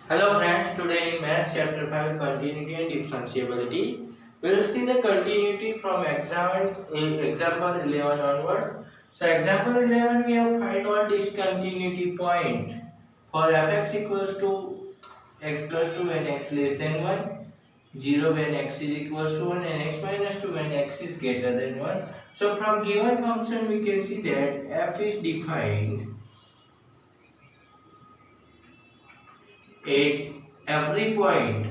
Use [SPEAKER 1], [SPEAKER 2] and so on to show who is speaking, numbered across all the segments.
[SPEAKER 1] Hello friends, today in Maths chapter 5 continuity and differentiability, we will see the continuity from example 11 onwards. So example 11 we have find out discontinuity point for fx equals to x plus 2 when x less than 1, 0 when x is equals to 1 and x minus 2 when x is greater than 1. So from given function we can see that f is defined at every point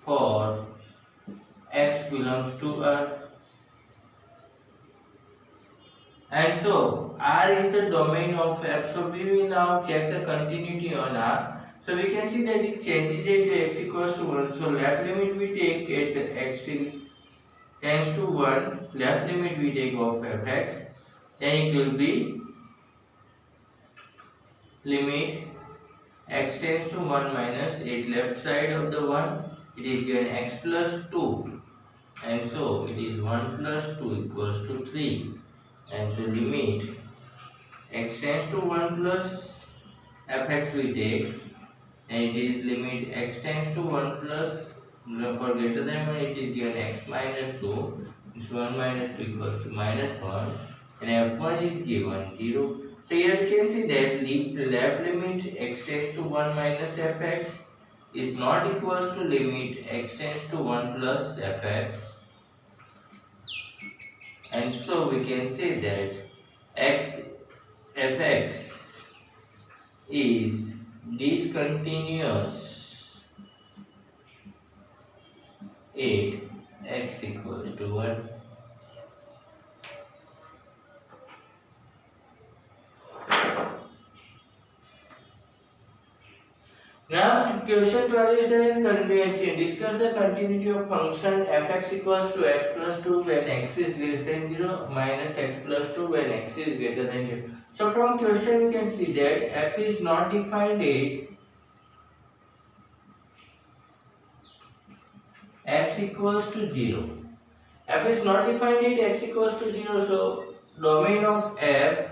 [SPEAKER 1] for x belongs to R, and so R is the domain of f. So we will now check the continuity on R. So we can see that it changes at x equals to 1. So left limit we take at x tends to 1, left limit we take of fx, then it will be limit x tends to 1 minus 8, left side of the 1 it is given x plus 2, and so it is 1 plus 2 equals to 3, and so limit x tends to 1 plus fx we take, and it is limit x tends to 1 plus, for greater than 1 it is given x minus 2, so 1 minus 2 equals to minus 1, and f1 is given 0. So here we can see that left limit x tends to 1 minus fx is not equals to limit x tends to 1 plus fx, and so we can say that fx is discontinuous at x equals to 1. Now question 12 is the continuity. Discuss the continuity of function fx equals to x plus 2 when x is less than 0 minus x plus 2 when x is greater than 0. So from question you can see that f is not defined at x equals to 0. F is not defined at x equals to 0. So domain of f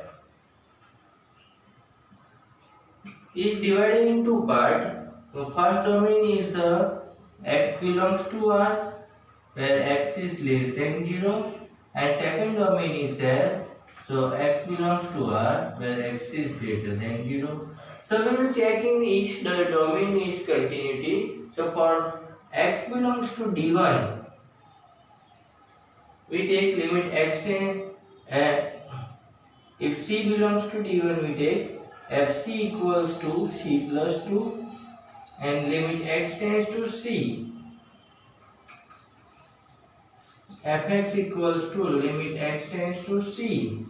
[SPEAKER 1] is divided into part. The first domain is the x belongs to R where x is less than 0, and second domain is there, so x belongs to R where x is greater than 0. So we will check in each the domain is continuity. So for x belongs to D1 we take limit x if c belongs to D1 we take fc equals to c plus 2, and limit x tends to c, fx equals to limit x tends to c,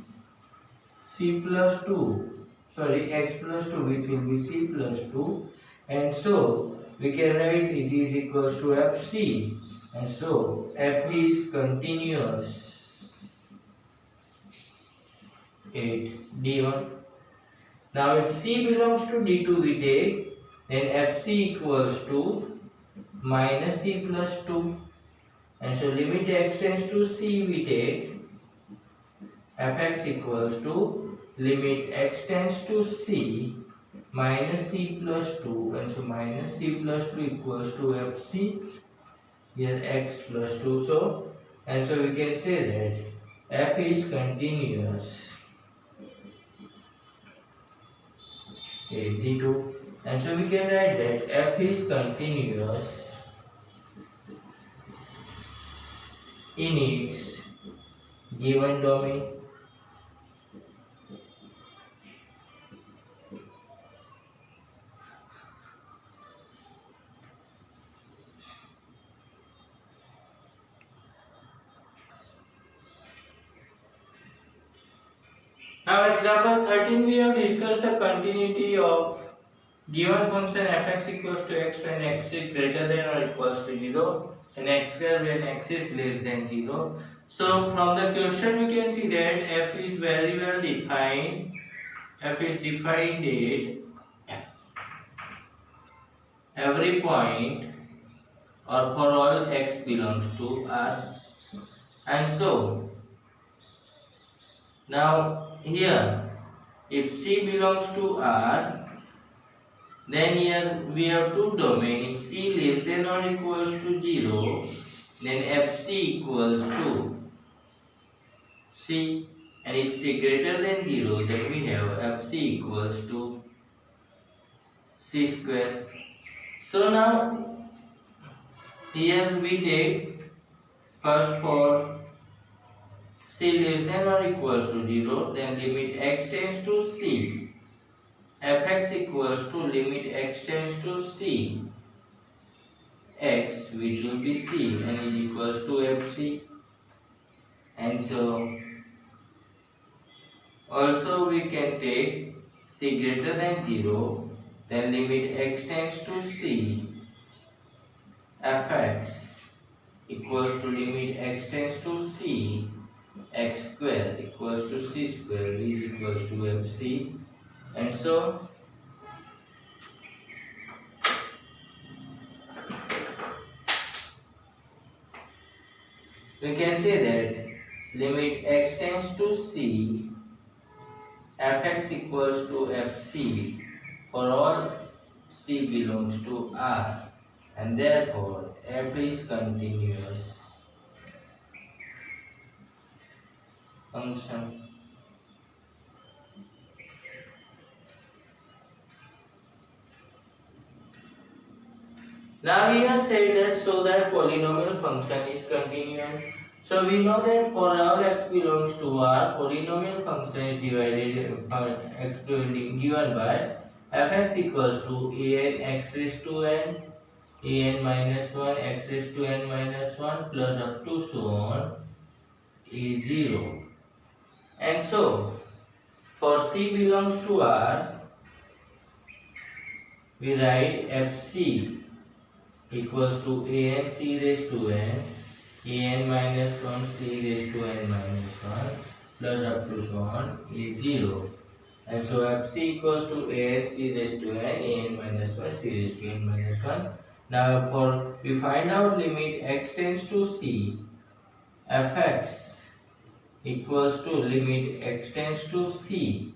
[SPEAKER 1] c plus 2, sorry x plus 2 which will be c plus 2, and so we can write it is equals to fc, and so f is continuous at D1. Now if c belongs to D2 we take, then fc equals to minus c plus 2, and so limit x tends to c we take, fx equals to limit x tends to c minus c plus 2, and so minus c plus 2 equals to fc, here x plus 2, so and so we can say that f is continuous D2, and so we can write that f is continuous in its given domain. Now example 13 we have discussed the continuity of given function fx equals to x when x is greater than or equals to 0 and x square when x is less than 0. So from the question we can see that f is very well defined. F is defined at every point or for all x belongs to R, and so now here if C belongs to R, then here we have two domains. If C less than or equals to 0, then Fc equals to C, and if C greater than 0, then we have Fc equals to C square. So now here we take first for C less than or equals to 0, then limit x tends to C, fx equals to limit x tends to C, x which will be C and is equals to Fc. And so also we can take C greater than 0, then limit x tends to C, fx equals to limit x tends to C, x square equals to C square is equals to Fc. And so we can say that limit x tends to C, fx equals to Fc for all C belongs to R, and therefore f is continuous function. Now we have said that so that polynomial function is continuous. So we know that for all x belongs to R, polynomial function is divided given by fx equals to an x raised to n, an minus 1, x raised to n minus 1 plus up to so on a0. And so for C belongs to R, we write fc equals to an c raised to n, an minus 1 c raised to n minus 1 plus up to so on a0. And so fc equals to an c raised to n, an minus 1 c raised to n minus 1. Now for we find out limit x tends to c, fx equals to limit x tends to c,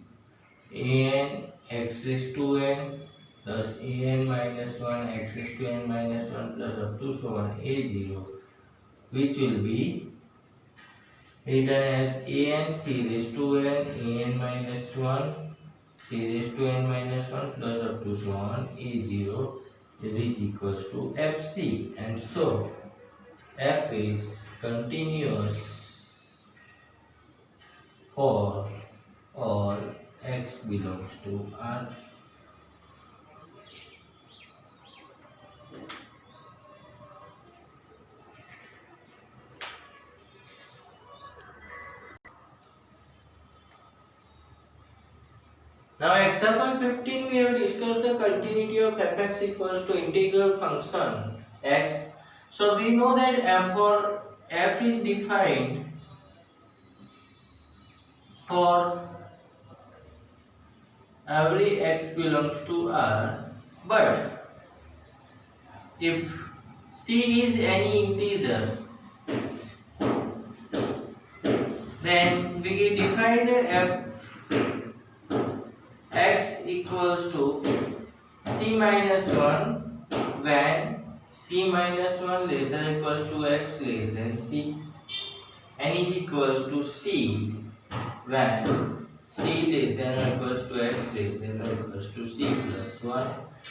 [SPEAKER 1] an x raised to n plus an minus 1 x raised to n minus 1 plus up to so on a0, which will be written as an c raised to n, an minus 1 c raised to n minus 1 plus up to so on a0 is equals to fc. And so f is continuous for all x belongs to R. Now example 15 we have discussed the continuity of fx equals to integral function x. So we know that f is defined for every x belongs to R, but if c is any integer, then we define f x equals to c minus 1 when c minus 1 less than or equals to x less than c, and is equals to c when c less than or equals to x less than or equals to c plus 1.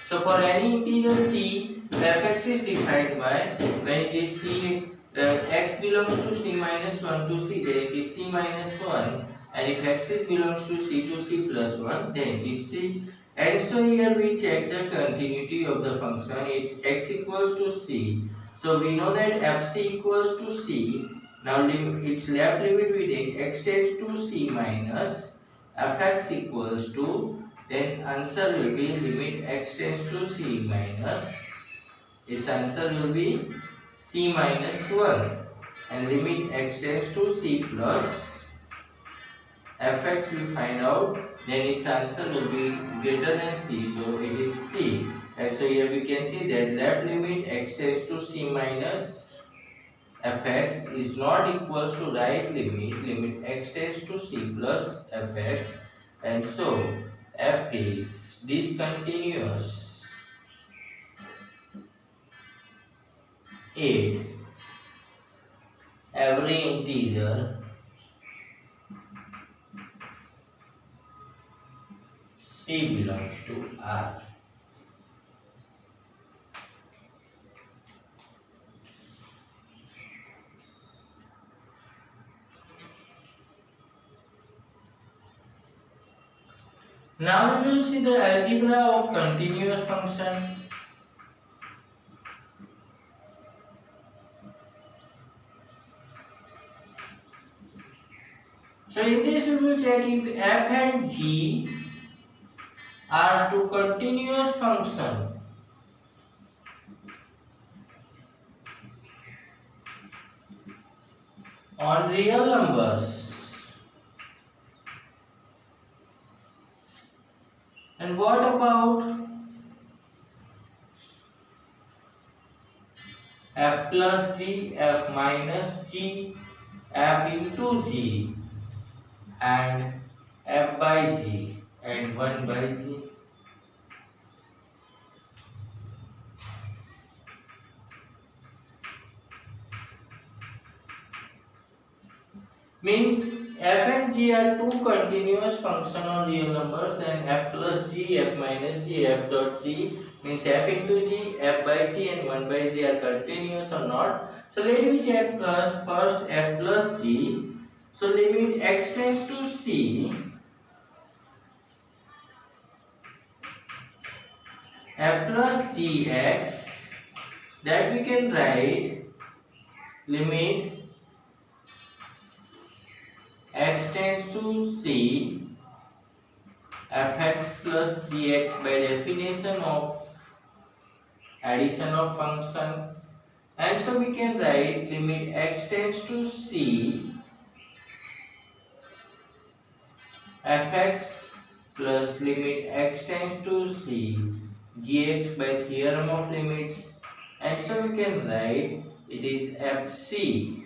[SPEAKER 1] So for any integer c, fx is defined by when it is c x belongs to c minus 1 to c, then it is c minus 1, and if x belongs to c plus 1, then it is c. And so here we check the continuity of the function. X equals to c, so we know that fc equals to c. Now its left limit we take x tends to c minus fx equals to, then answer will be limit x tends to c minus, its answer will be c minus 1, and limit x tends to c plus fx we find out, then its answer will be greater than c, so it is c. And so here we can see that left limit x tends to c minus fx is not equals to right limit x tends to c plus fx. and so f is discontinuous if every integer C belongs to R. Now we will see the algebra of continuous function. So in this we will check if f and g are two continuous functions on real numbers. And what about f plus g, f minus g, f into g, and f by g and 1 by g? Means f and g are two continuous functions on real numbers, and f plus g, f minus g, f dot g means f into g, f by g and 1 by g are continuous or not. So let me check first f plus g. So limit x tends to c, f plus gx, that we can write limit x tends to c fx plus gx by definition of addition of function, and so we can write limit x tends to c fx plus limit x tends to c gx by theorem of limits, and so we can write it is fc,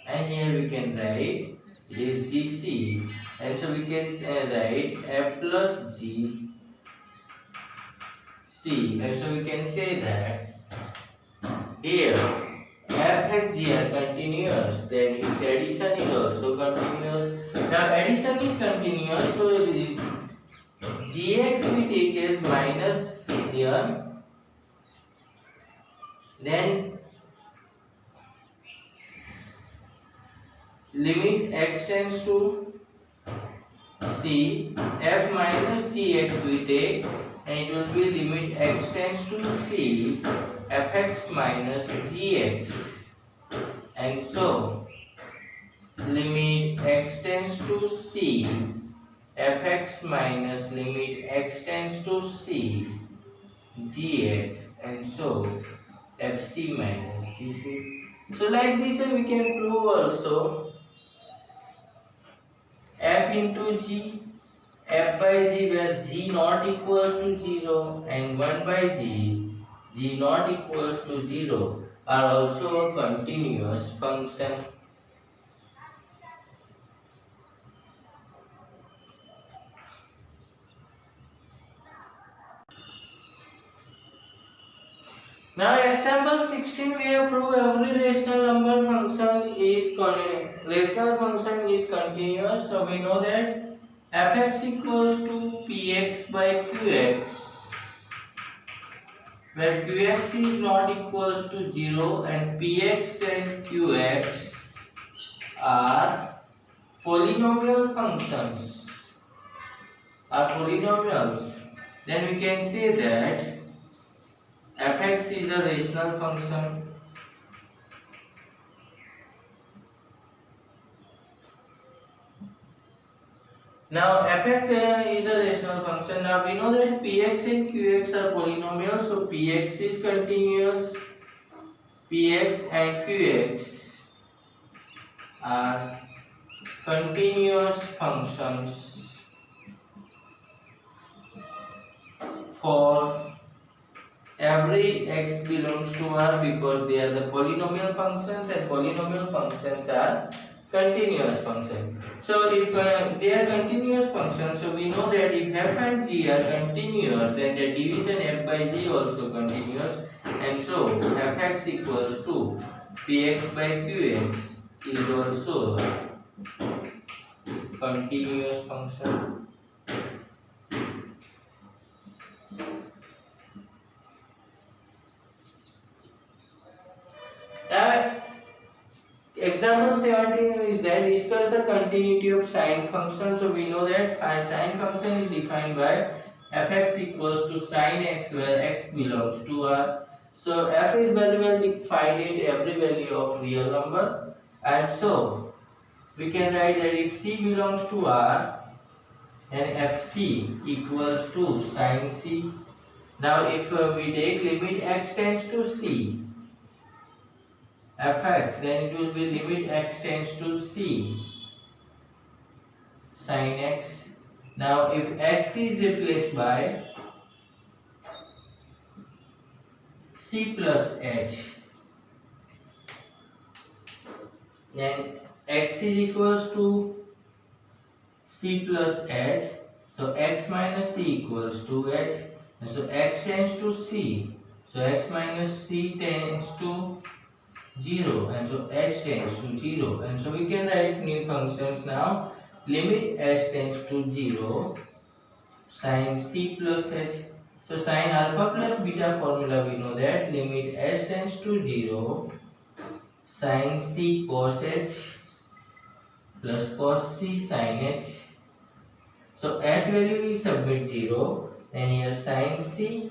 [SPEAKER 1] and here we can write it is gc, and so we can write f plus g c, and so we can say that here f and g are continuous, then its addition is also continuous. Now addition is continuous, so gx we take as minus here, then limit x tends to c, f minus gx we take, and it will be limit x tends to c fx minus gx, and so limit x tends to c fx minus limit x tends to c gx, and so fc minus gc. So like this we can prove also f into g, f by g where g not equals to 0 and 1 by g, g not equals to 0 are also a continuous function. Now example 16 we have proved every rational number function is continuous. So we know that fx equals to px by qx, where qx is not equals to 0 and px and qx are polynomial functions, are polynomials, then we can say that fx is a rational function. Now fx is a rational function. Now we know that px and qx are polynomials, so px is continuous, px and qx are continuous functions for every x belongs to R, because they are the polynomial functions and polynomial functions are continuous function. So if they are continuous functions, so we know that if f and g are continuous, then the division f by g also continuous, and so fx equals to px by qx is also continuous function. Example 17 is that discuss the continuity of sine function. So we know that our sine function is defined by fx equals to sine x, where x belongs to r. So f is very well defined at every value of real number, and so we can write that if c belongs to r, then fc equals to sine c. Now if we take limit x tends to c fx, then it will be limit x tends to c sin x. Now if x is replaced by c plus h, then x is equals to c plus h, so x minus c equals to h, and so x tends to c, so x minus c tends to 0, and so h tends to 0, and so we can write new functions now. Limit h tends to 0 sin c plus h. So sin alpha plus beta formula, we know that limit h tends to 0 sin c cos h plus cos c sin h. So h value we submit 0, and here sin c,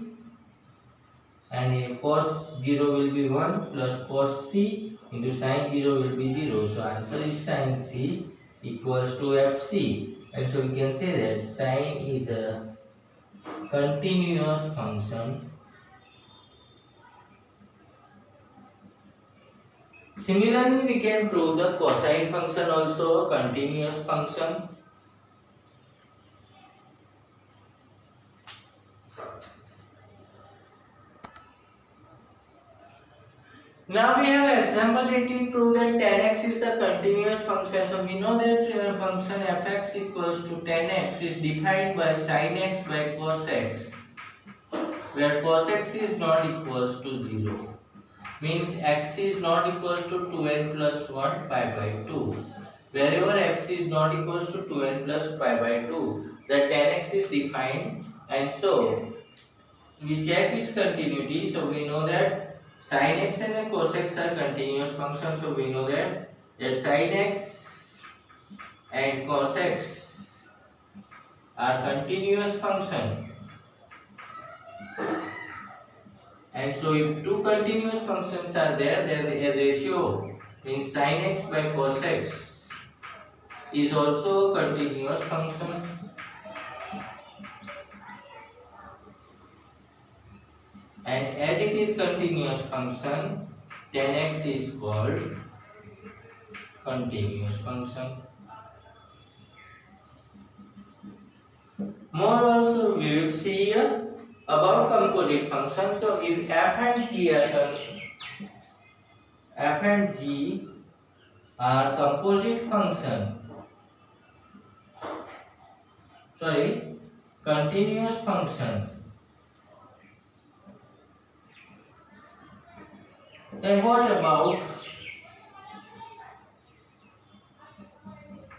[SPEAKER 1] and here cos 0 will be 1 plus cos c into sin 0 will be 0. So answer is sin c equals to fc, and so we can say that sin is a continuous function. Similarly, we can prove the cosine function also a continuous function. Now we have example 18 prove that tan x is a continuous function. So we know that function fx equals to tan x is defined by sin x by cos x, where cos x is not equals to 0. Means x is not equals to 2n plus 1 pi by 2. Wherever x is not equals to 2n plus pi by 2, the tan x is defined, and so we check its continuity. So we know that sin x and cos x are continuous functions. So we know that sin x and cos x are continuous function. And so if two continuous functions are there, then a ratio means sin x by cos x is also a continuous function. And as it is continuous function, tan x is called continuous function. More also we will see here about composite function. So if f and g are composite function, continuous function, then what about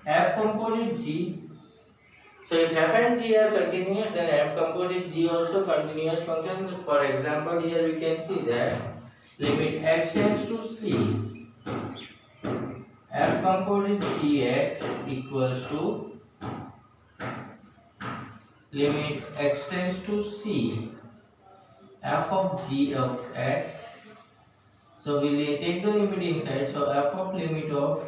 [SPEAKER 1] f composite g? So if f and g are continuous, then f composite g also continuous function. For example, here we can see that limit x tends to c, f composite gx equals to limit x tends to c, f of g of x. So we will take the limit inside. So f of limit of,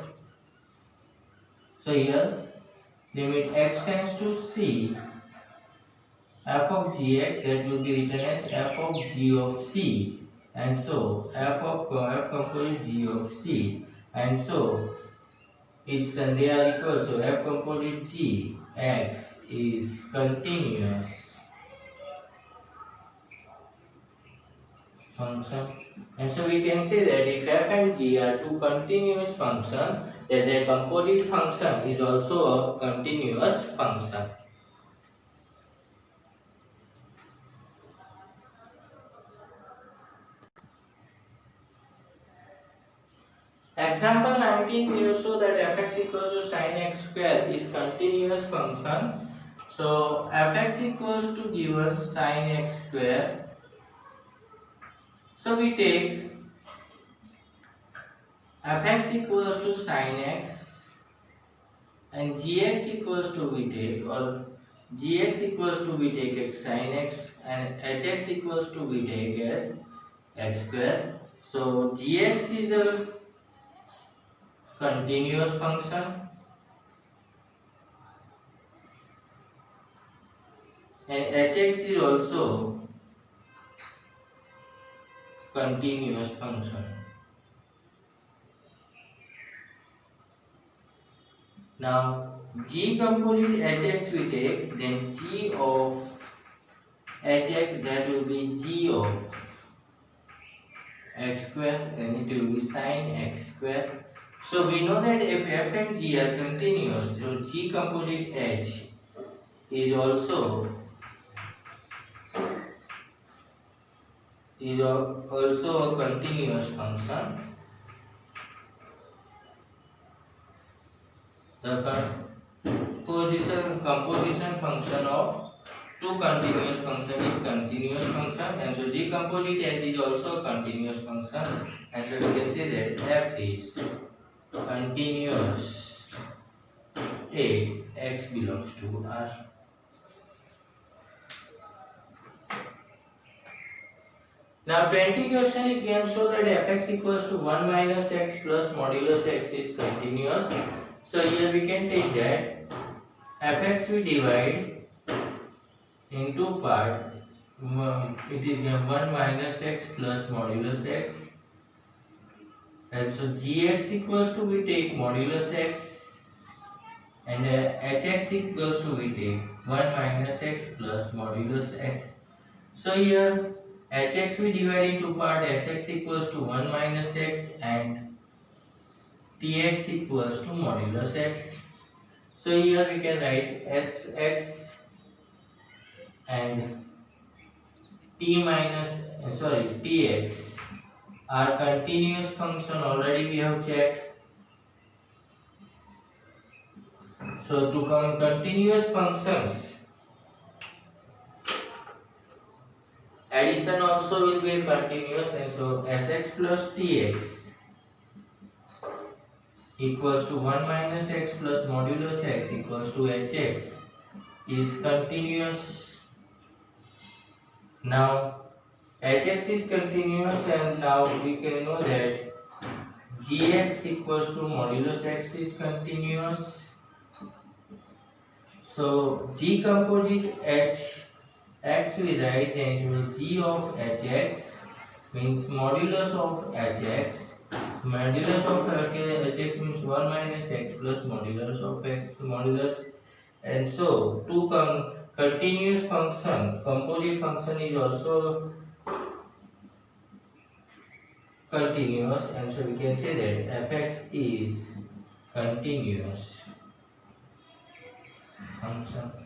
[SPEAKER 1] so here limit x tends to c, f of gx, that will be written as f of g of c, and so f composite g of c, and so it's they are equal. So f composite g x is continuous. function. And so we can say that if f and g are two continuous functions, then their composite function is also a continuous function. Example 19, we show that fx equals to sin x square is continuous function. So fx equals to given sin x square. So we take fx equals to sin x and gx equals to we take, or gx equals to we take x sin x and hx equals to we take as x square. So gx is a continuous function and hx is also continuous function. Now g composite hx we take, then g of hx, that will be g of x square and it will be sin x square. So we know that if f and g are continuous, so g composite h is also a continuous function. The composition function of two continuous function is continuous function, and so g composite h is also a continuous function, and so we can say that f is continuous if x belongs to R. Now 20 question is given, show that fx equals to 1 minus x plus modulus x is continuous. So here we can take that fx we divide in two parts. It is given 1 minus x plus modulus x, and so gx equals to we take modulus x and hx equals to we take 1 minus x plus modulus x. So here hx we divide into part, sx equals to 1 minus x and tx equals to modulus x. So here we can write sx and tx are continuous function, already we have checked. So to come continuous functions, addition also will be continuous, and so sx plus tx equals to 1 minus x plus modulus x equals to hx is continuous. Now hx is continuous, and now we can know that gx equals to modulus x is continuous. So g composite h x we write, and it will g of hx means modulus of hx. Modulus of hx means 1 minus x plus modulus of x modulus, and so two continuous function, composite function is also continuous, and so we can say that fx is continuous function.